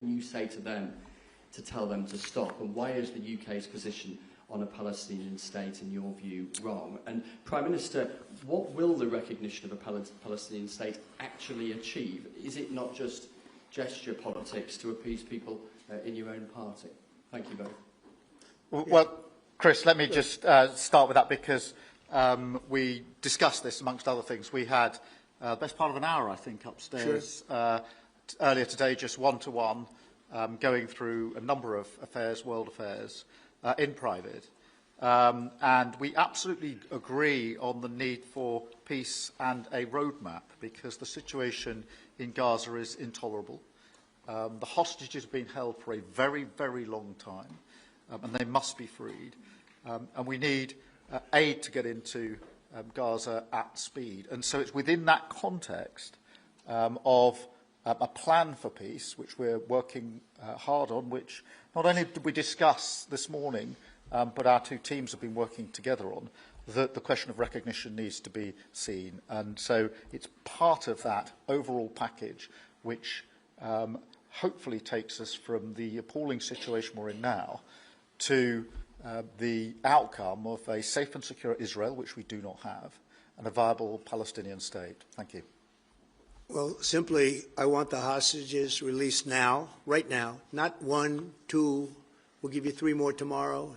you say to them to tell them to stop? And why is the UK's position on a Palestinian state, in your view, wrong? And Prime Minister, what will the recognition of a Palestinian state actually achieve? Is it not just gesture politics to appease people in your own party? Thank you both. Well, Chris, let me just start with that, because we discussed this amongst other things. We had the best part of an hour, I think, upstairs earlier today, just one-to-one, going through a number of affairs, world affairs, in private. And we absolutely agree on the need for peace and a roadmap, because the situation in Gaza is intolerable. The hostages have been held for a very, very long time, and they must be freed. And we need aid to get into Gaza at speed. And so it's within that context of a plan for peace, which we're working hard on, which not only did we discuss this morning, but our two teams have been working together on, that the question of recognition needs to be seen. And so it's part of that overall package which hopefully takes us from the appalling situation we're in now to the outcome of a safe and secure Israel, which we do not have, and a viable Palestinian state. Thank you. Well, simply, I want the hostages released now, right now, not 1, 2, we'll give you 3 more tomorrow,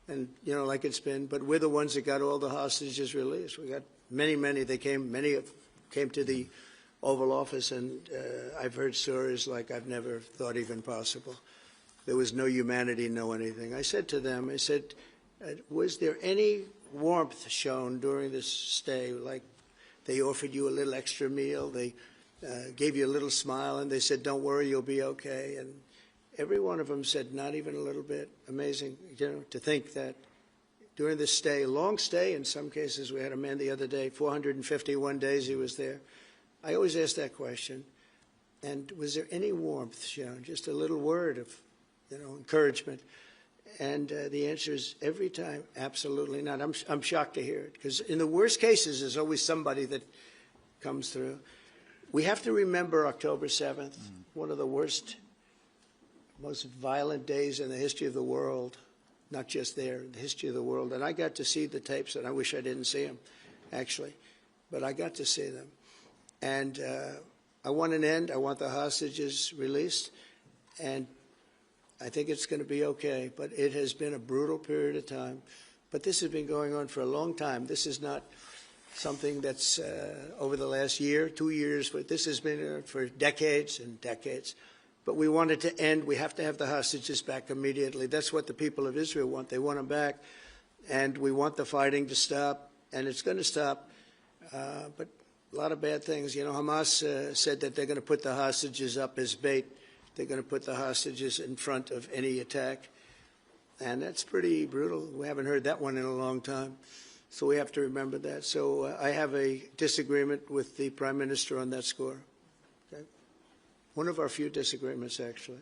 and, you know, like it's been, but we're the ones that got all the hostages released. We got many, many came to the Oval Office, and I've heard stories like I've never thought even possible. There was no humanity, no anything. I said to them, I said, was there any warmth shown during this stay? Like they offered you a little extra meal, they gave you a little smile, and they said, don't worry, you'll be okay. And every one of them said, not even a little bit. Amazing, you know, to think that during this stay, long stay in some cases. We had a man the other day, 451 days he was there. I always ask that question. And was there any warmth shown? Just a little word of, you know, encouragement. And the answer is every time, absolutely not. I'm shocked to hear it, because in the worst cases, there's always somebody that comes through. We have to remember October 7th, one of the worst, most violent days in the history of the world, not just there, the history of the world. And I got to see the tapes, and I wish I didn't see them, actually. But I got to see them. And I want an end. I want the hostages released. And I think it's going to be okay, but it has been a brutal period of time. But this has been going on for a long time. This is not something that's over the last year, 2 years, but this has been for decades and decades. But we want it to end. We have to have the hostages back immediately. That's what the people of Israel want. They want them back. And we want the fighting to stop, and it's going to stop. But a lot of bad things. You know, Hamas said that they're going to put the hostages up as bait. They're going to put the hostages in front of any attack. And that's pretty brutal. We haven't heard that one in a long time. So we have to remember that. So I have a disagreement with the Prime Minister on that score. Okay? One of our few disagreements, actually.